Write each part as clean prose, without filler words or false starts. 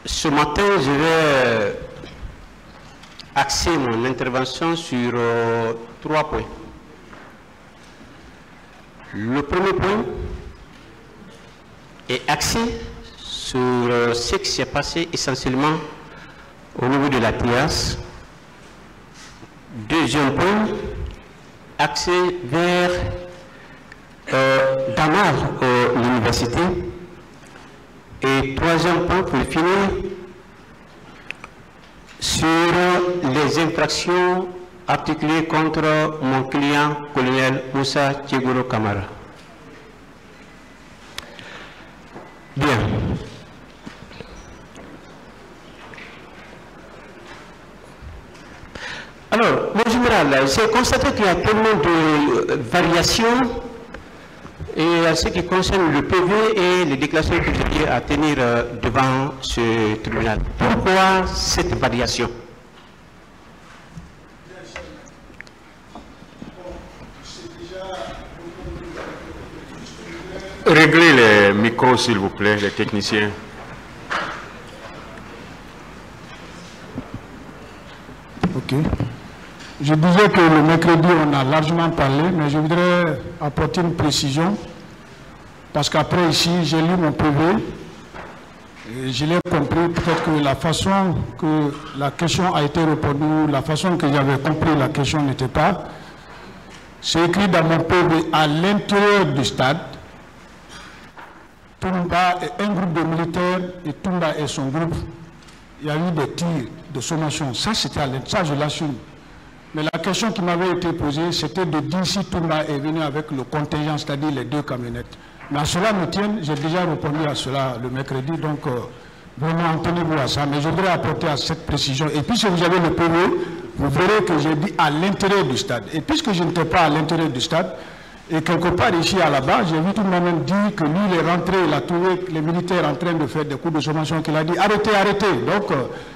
Ce matin, je vais axer mon intervention sur 3 points. Le premier point est axé sur ce qui s'est passé essentiellement au niveau de la TIAS. Deuxième point, axé vers Damar, l'université. Et troisième point, pour finir, sur les infractions articulées contre mon client, colonel Moussa Tchegoro Kamara. Bien. Alors, mon général, j'ai constaté qu'il y a tellement de variations et à ce qui concerne le PV et les déclarations que j'ai à tenir devant ce tribunal. Pourquoi cette variation? Réglez les micros, s'il vous plaît, les techniciens. Ok. Je disais que le mercredi, on a largement parlé, mais je voudrais apporter une précision. Parce qu'après ici, j'ai lu mon PV, et je l'ai compris, peut-être que la façon que la question a été répondue, la façon que j'avais compris la question n'était pas. C'est écrit dans mon PV, à l'intérieur du stade, Toumba et un groupe de militaires, et Toumba et son groupe, il y a eu des tirs de sommation. Ça, c'était à l'intérieur, ça je l'assume. Mais la question qui m'avait été posée, c'était de dire si Toumba est venu avec le contingent, c'est-à-dire les 2 camionnettes. Mais à cela me tienne, j'ai déjà répondu à cela le mercredi, donc vraiment tenez-vous à ça. Mais je voudrais apporter à cette précision. Et puis si vous avez le PV, vous verrez que j'ai dit à l'intérieur du stade. Et puisque je n'étais pas à l'intérieur du stade, et quelque part ici à la base, j'ai vu tout le monde dire que lui, il est rentré, il a trouvé les militaires en train de faire des coups de sommation, qu'il a dit arrêtez, arrêtez. Donc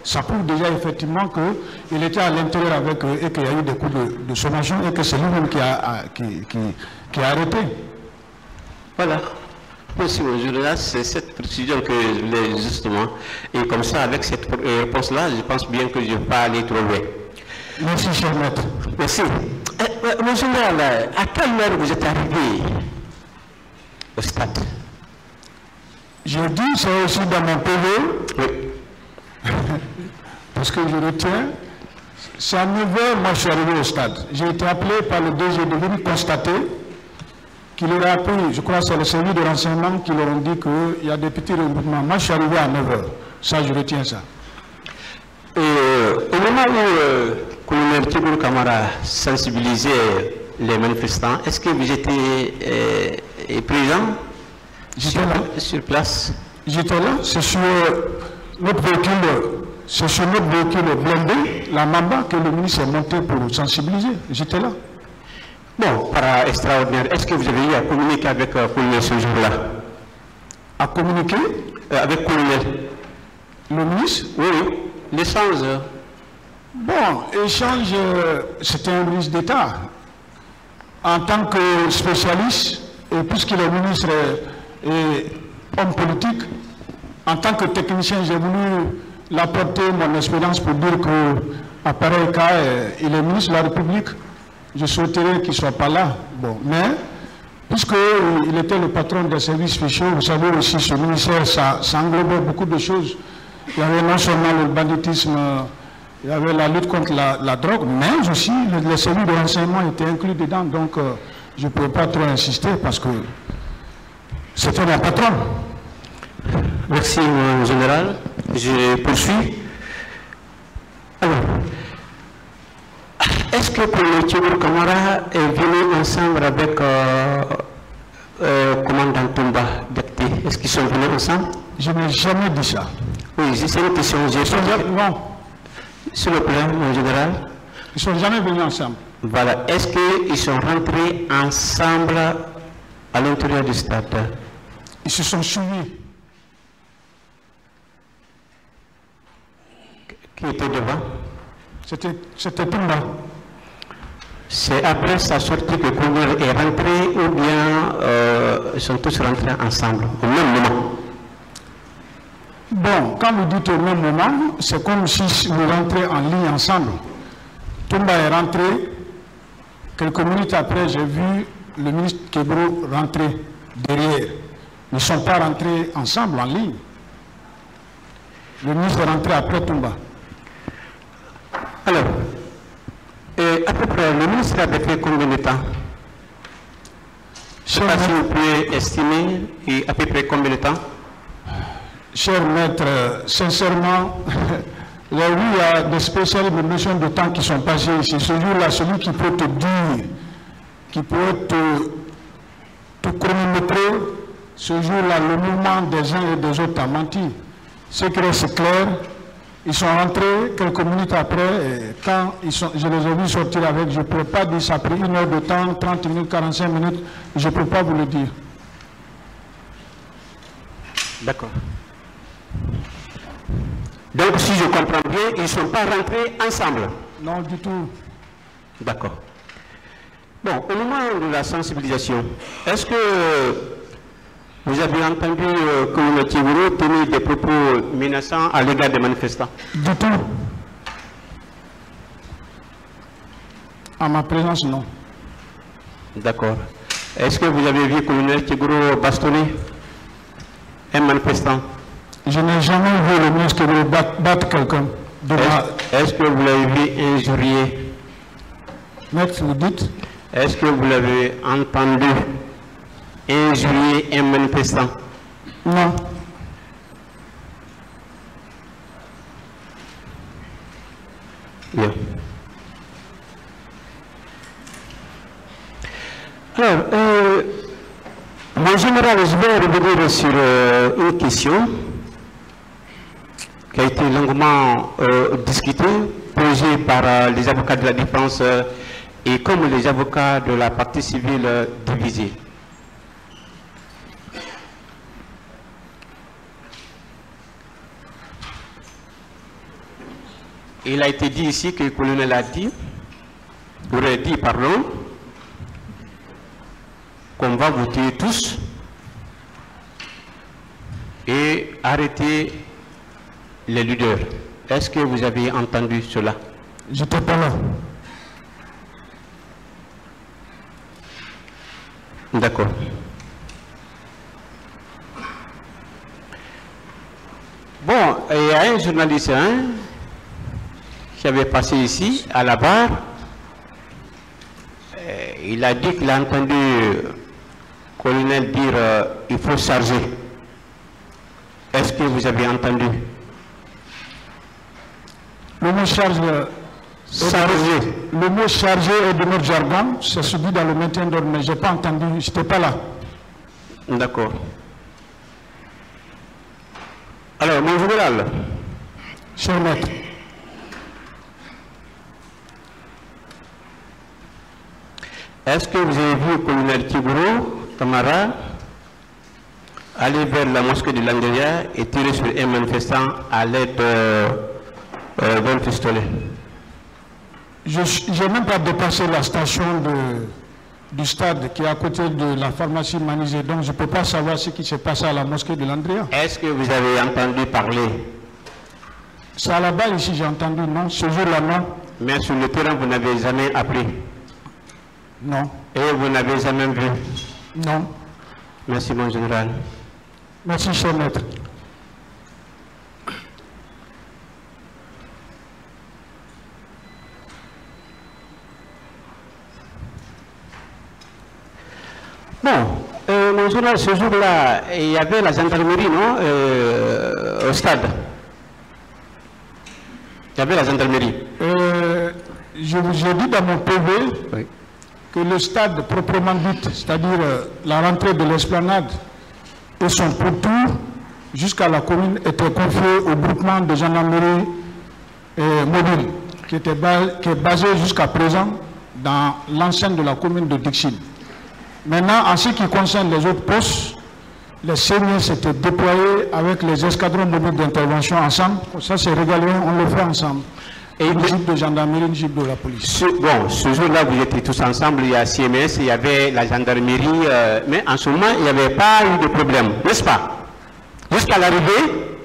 ça prouve déjà effectivement qu'il était à l'intérieur avec eux et qu'il y a eu des coups de sommation et que c'est lui-même qui a arrêté. Voilà. Merci, mon général. C'est cette précision que je voulais justement. Et comme ça, avec cette réponse-là, je pense bien que je ne vais pas aller trop loin. Merci, cher maître. Merci. Mon général, à quelle heure vous êtes arrivé au stade? J'ai dit, c'est aussi dans mon PV. Oui. Parce que je retiens, c'est à 9h, moi je suis arrivé au stade. J'ai été appelé par le DG de venir constater qu'il aurait appris, je crois que c'est le service de renseignement qui leur ont dit qu'il y a des petits regroupements. Moi je suis arrivé à 9h. Ça, je retiens ça. Au moment où colonel Tchegoro Kamara sensibilisait les manifestants, est-ce que vous étiez présent sur place? J'étais là, c'est sur notre véhicule blindé, la Mamba, que le ministre est monté pour sensibiliser. J'étais là. Bon, par extraordinaire, est-ce que vous avez eu à communiquer avec colonel ce jour-là? À communiquer avec colonel. Le ministre? Oui, oui. L'échange. Bon, échange, c'était un ministre d'État. En tant que spécialiste, et puisqu'il est ministre et homme politique, en tant que technicien, j'ai voulu l'apporter mon expérience pour dire qu'à pareil cas, il est ministre de la République. Je souhaiterais qu'il ne soit pas là. Bon, mais, puisqu'il était le patron des services spéciaux, vous savez aussi, ce ministère, ça englobait beaucoup de choses. Il y avait non seulement le banditisme, il y avait la lutte contre la drogue, mais aussi les services de renseignement étaient inclus dedans. Donc, je ne pouvais pas trop insister parce que c'était mon patron. Merci, mon général. Je poursuis. Alors, est-ce que le Tchegoro Kamara est venu ensemble avec commandant Toumba d'Acté? Est-ce qu'ils sont venus ensemble? Je n'ai jamais dit ça. Oui, c'est une question. Non. S'il vous plaît, mon général. Ils ne sont jamais venus ensemble. Voilà. Est-ce qu'ils sont rentrés ensemble à l'intérieur du stade? Ils se sont suivis. Qui était devant? C'était Toumba. C'est après sa sortie que Koumir est rentré ou bien ils sont tous rentrés ensemble au même moment? Bon, quand vous dites au même moment, c'est comme si vous rentrez en ligne ensemble. Toumba est rentré. Quelques minutes après, j'ai vu le ministre Kebro rentrer derrière. Ils ne sont pas rentrés ensemble en ligne. Le ministre est rentré après Toumba. Alors, à peu près, le ministre avait fait combien de temps? Je ne sais pas si vous pouvez estimer et à peu près combien de temps? Cher maître, sincèrement, il y a des spéciales notions de temps qui sont passées ici. Ce jour-là, celui qui peut te dire, qui peut te chronométrer, ce jour-là, le mouvement des uns et des autres a menti. Ce qui reste clair, ils sont rentrés quelques minutes après, et quand je les ai vus sortir avec, je ne peux pas dire, ça a pris 1 heure de temps, 30 minutes, 45 minutes, je ne peux pas vous le dire. D'accord. Donc, si je comprends bien, ils ne sont pas rentrés ensemble? Non, du tout. D'accord. Bon, au moment de la sensibilisation, est-ce que vous avez entendu que le Tigoro tenait des propos menaçants à l'égard des manifestants? Du tout. À ma présence, non. D'accord. Est-ce que vous avez vu le colonel Tigoro bastonner un manifestant? Je n'ai jamais vu le ministre battre quelqu'un. Est-ce que vous l'avez vu injurier? Maître, vous dites? Est-ce que vous l'avez entendu injurier un manifestant? Non. Bien. Alors, en général, je vais revenir sur une question qui a été longuement discutée, posée par les avocats de la défense et comme les avocats de la partie civile divisée. Il a été dit ici que le colonel aurait dit, pardon, qu'on va vous tuer tous et arrêter les leaders. Est-ce que vous avez entendu cela? Je n'étais pas là. D'accord. Bon, il y a un journaliste qui avait passé ici, à la barre. Il a dit qu'il a entendu le colonel dire il faut charger. Est-ce que vous avez entendu? Le mot charge, le mot chargé est de notre jargon, c'est celui dans le maintien d'ordre, mais je n'ai pas entendu, je n'étais pas là. D'accord. Alors, mon général. Cher maître. Est-ce que vous avez vu le colonel Tigoro Kamara aller vers la mosquée de Langeria et tirer sur un manifestant à l'aide d'un pistolet? Je n'ai même pas dépassé la station du stade qui est à côté de la pharmacie Manizé, donc je ne peux pas savoir ce qui s'est passé à la mosquée de Landria. Est-ce que vous avez entendu parler? C'est à la balle ici, j'ai entendu, non? Ce jour-là, non. Mais sur le terrain, vous n'avez jamais appris? Non. Et vous n'avez jamais vu? Non. Merci, mon général. Merci, cher maître. Bon, mon général, ce jour-là, il y avait la gendarmerie, non, au stade. Il y avait la gendarmerie. Je vous ai dit dans mon PV oui, que le stade proprement dit, c'est-à-dire la rentrée de l'esplanade et son pourtour jusqu'à la commune était confié au groupement de gendarmerie mobile qui est basé jusqu'à présent dans l'enceinte de la commune de Dixine. Maintenant, en ce qui concerne les autres postes, les CNI s'étaient déployés avec les escadrons mobiles d'intervention ensemble. Ça, c'est régalien, on le fait ensemble. Et une jeep de gendarmerie, une jeep de la police. Bon, ce jour-là, vous étiez tous ensemble, il y a CMS, il y avait la gendarmerie, mais en ce moment, il n'y avait pas eu de problème, n'est-ce pas? Jusqu'à l'arrivée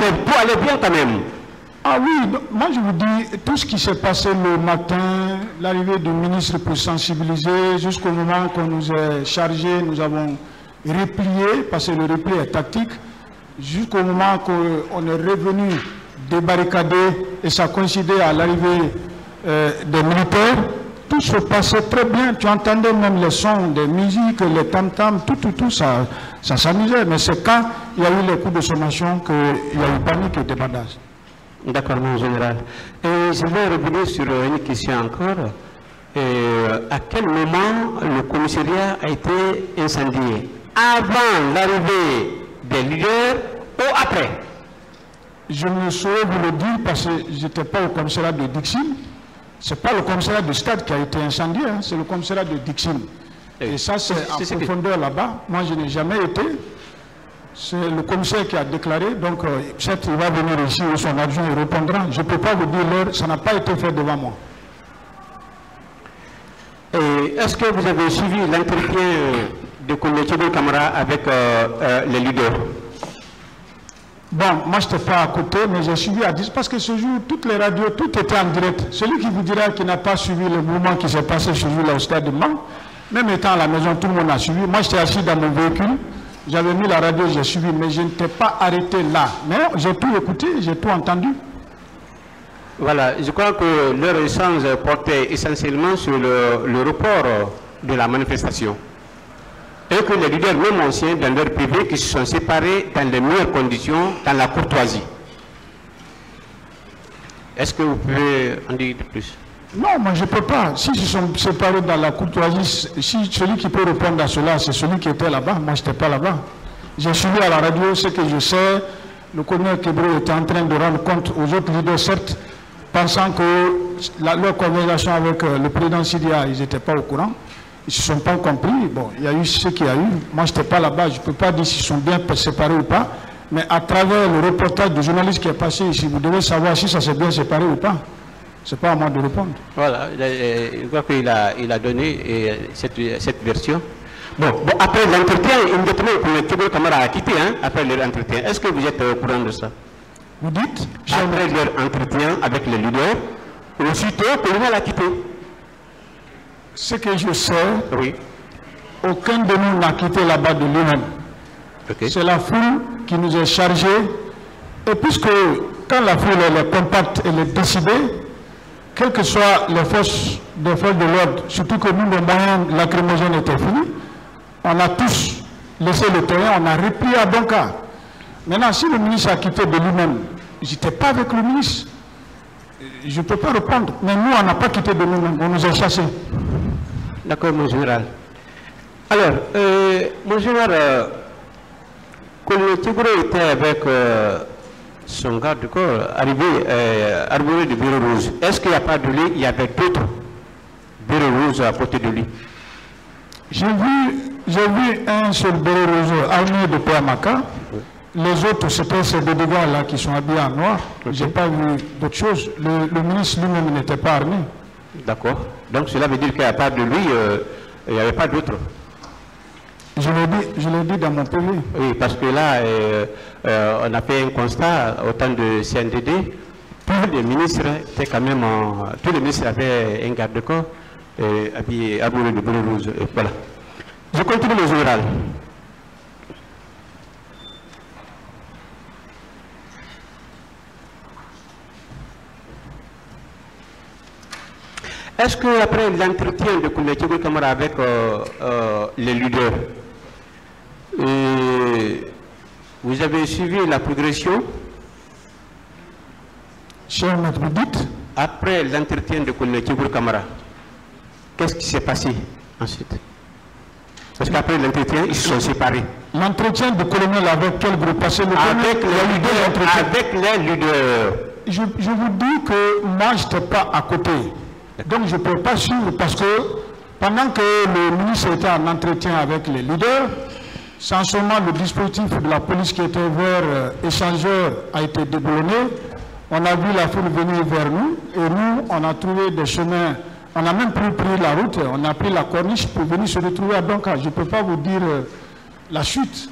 allait bien quand même. Ah oui, moi je vous dis, tout ce qui s'est passé le matin, l'arrivée du ministre pour sensibiliser, jusqu'au moment qu'on nous a chargé, nous avons replié, parce que le repli est tactique, jusqu'au moment qu'on est revenu débarricader, et ça coïncidait à l'arrivée des militaires, tout se passait très bien. Tu entendais même les sons des musiques, les tam-tams, tout ça s'amusait. Mais c'est quand il y a eu les coups de sommation qu'il y a eu panique et débandage. D'accord, mon général. Et je vais revenir sur une question encore. À quel moment le commissariat a été incendié? Avant l'arrivée des leaders ou après? Je ne saurais vous le dire parce que je n'étais pas au commissariat de Dixine. Ce n'est pas le commissariat de Stade qui a été incendié, hein, c'est le commissariat de Dixine. Et ça, c'est en profondeur là-bas. Moi, je n'ai jamais été. C'est le commissaire qui a déclaré, donc certes, il va venir ici ou son adjoint il répondra. Je ne peux pas vous dire l'heure, ça n'a pas été fait devant moi. Est-ce que vous avez suivi l'entretien de Koumé Tchibou Kamara avec les leaders? Bon, moi je n'étais pas à côté, mais j'ai suivi à 10 parce que ce jour, toutes les radios, tout était en direct. Celui qui vous dira qu'il n'a pas suivi le mouvement qui s'est passé ce jour-là au stade de Mans, même étant à la maison, tout le monde a suivi. Moi j'étais assis dans mon véhicule. J'avais mis la radio, j'ai suivi, mais je n'étais pas arrêté là. Mais j'ai tout écouté, j'ai tout entendu. Voilà, je crois que leur échange portait essentiellement sur le report de la manifestation. Et que les leaders, même anciens, dans leur privé, qui se sont séparés dans les meilleures conditions, dans la courtoisie. Est-ce que vous pouvez en dire plus? Non, moi je ne peux pas. Si ils se sont séparés dans la courtoisie, si celui qui peut répondre à cela, c'est celui qui était là-bas. Moi, je n'étais pas là-bas. J'ai suivi à la radio ce que je sais. Le colonel Kébro était en train de rendre compte aux autres leaders, certes, pensant que leur conversation avec le président Sidia, ils n'étaient pas au courant. Ils ne se sont pas compris. Bon, il y a eu ce qu'il y a eu. Moi, je n'étais pas là-bas. Je ne peux pas dire s'ils sont bien séparés ou pas. Mais à travers le reportage du journaliste qui est passé ici, vous devez savoir si ça s'est bien séparé ou pas. Ce n'est pas à moi de répondre. Voilà, je crois qu'il a donné cette version. Bon, après l'entretien, immédiatement, Koumé Kamara a quitté, hein, après l'entretien. Est-ce que vous êtes au courant de ça? Vous dites? Après leur entretien avec les leaders, aussitôt, Koumé a quitté. Ce que je sais, oui. Aucun de nous n'a quitté là-bas de lui-même. Okay. C'est la foule qui nous est chargée. Et puisque quand la foule est compacte, elle est décidée, quelles que soient les forces de l'ordre, surtout que nous, le moyen lacrymogène était fini, on a tous laissé le terrain, on a repris à bon cas. Maintenant, si le ministre a quitté de lui-même, je n'étais pas avec le ministre, je ne peux pas répondre. Mais nous, on n'a pas quitté de nous-mêmes, on nous a chassés. D'accord, mon général. Alors, mon général, Koumé Tchibou était avec son garde du corps arrivé arboré du bureau rouge. Est-ce qu'il n'y a pas de lui, il y avait d'autres bureaux rouges à côté de lui? J'ai vu un seul bureau rouge armé de Péamaka. Oui. Les autres, c'était ces deux gars-là qui sont habillés en noir. Okay. Je n'ai pas vu d'autres choses. Le ministre lui-même n'était pas armé. D'accord. Donc cela veut dire qu'il n'y a pas de lui, il n'y avait pas d'autres. Je l'ai dit dans mon PV. Oui, parce que là, on a fait un constat au temps de CNDD. Tous les ministres étaient quand même tous les ministres avaient un garde-corps habillé arboré de bleu rouge. Voilà. Je continue le général. Est-ce qu'après l'entretien de Koumé Tchibou Kamara avec les leaders, vous avez suivi la progression? Cher maître, vous dites? Après l'entretien de Koumé Tchibou Kamara, qu'est-ce qui s'est passé ensuite? Parce qu'après l'entretien, ils se sont séparés. L'entretien du colonel avec quel groupe? Avec les leaders. Je vous dis que moi, je n'étais pas à côté. Donc je ne peux pas suivre parce que pendant que le ministre était en entretien avec les leaders, sans seulement le dispositif de la police qui était vers échangeur a été déboulonné, on a vu la foule venir vers nous et nous, on a trouvé des chemins, on a même pris la route, on a pris la corniche pour venir se retrouver à Donka. Je ne peux pas vous dire la chute.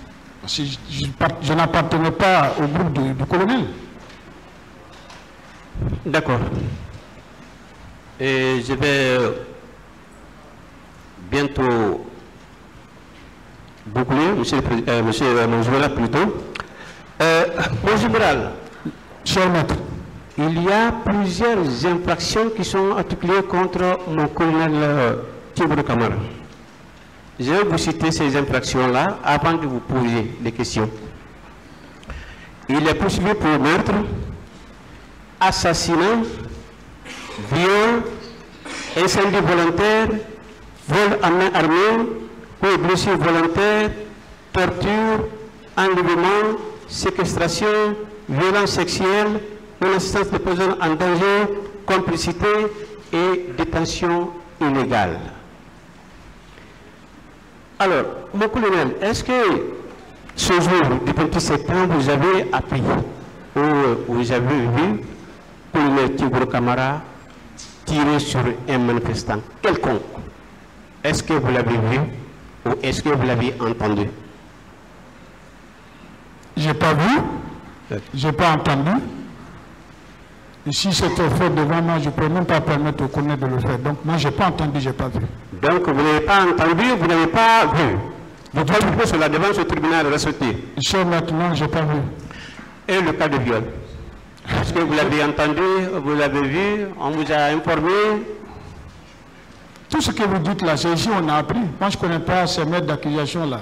Je n'appartenais pas au groupe du colonel. D'accord. Et je vais bientôt boucler, monsieur mon général plutôt. Mon général, Cher maître, il y a plusieurs infractions qui sont articulées contre mon colonel Thibaut Camara. Je vais vous citer ces infractions-là avant de vous poser des questions. Il est poursuivi pour meurtre, assassinat, viol, incendie volontaire, vol à main armée, ou blessure volontaire, torture, enlèvement, séquestration, violence sexuelle, non-assistance de personnes en danger, complicité et détention illégale. Alors, mon colonel, est-ce que ce jour du 28 septembre, vous avez appris ou vous avez vu le colonel Thibaut Camara tirer sur un manifestant quelconque? Est-ce que vous l'avez vu ou est-ce que vous l'avez entendu? je n'ai pas vu, je n'ai pas entendu. Et si c'était fait devant moi, je ne peux même pas permettre au colonel de le faire. Donc moi, je n'ai pas entendu, je n'ai pas vu. Donc vous n'avez pas entendu, vous n'avez pas vu. Vous pouvez sur la devant ce tribunal ressortir. Cher maintenant, je n'ai pas vu. Et le cas de viol? Est-ce que vous l'avez entendu, vous l'avez vu, on vous a informé? Tout ce que vous dites là, c'est ici on a appris. Moi, je ne connais pas ces maîtres d'accusation là.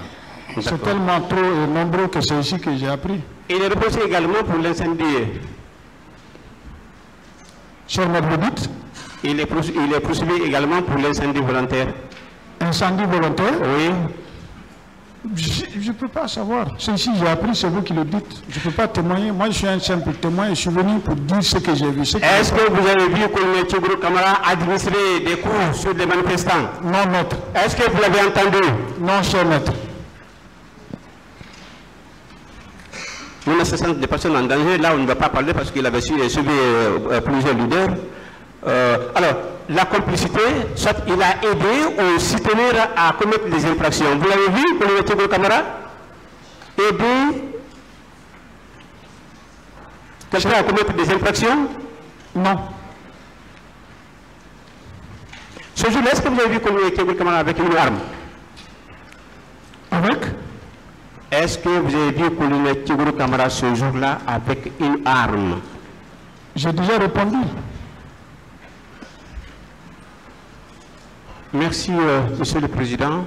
C'est tellement trop et nombreux que c'est ici que j'ai appris. Il est reproché également pour l'incendie. Cher maître, vous dites? Il est poursuivi également pour l'incendie volontaire. Incendie volontaire? Oui. Je ne peux pas savoir. C'est ici j'ai appris, c'est vous qui le dites. Je ne peux pas témoigner. Moi, je suis un simple témoin et je suis venu pour dire ce que j'ai vu. Est-ce que vous avez vu que le Thibaut Camara administrer des coups sur des manifestants? Non, maître. Est-ce que vous l'avez entendu? Non, cher maître. Nous assistons des personnes en danger, là on ne va pas parler parce qu'il avait suivi plusieurs leaders. Alors, la complicité, soit il a aidé ou soutenir à commettre des infractions. Vous l'avez vu, le Thibaut Camara? Aider quelqu'un à commettre des infractions? Non. Ce jour-là, est-ce que vous avez vu le Thibaut Camara avec une arme? Avec? Est-ce que vous avez vu le Thibaut Camara ce jour-là avec une arme? J'ai déjà répondu. Merci, Monsieur le Président.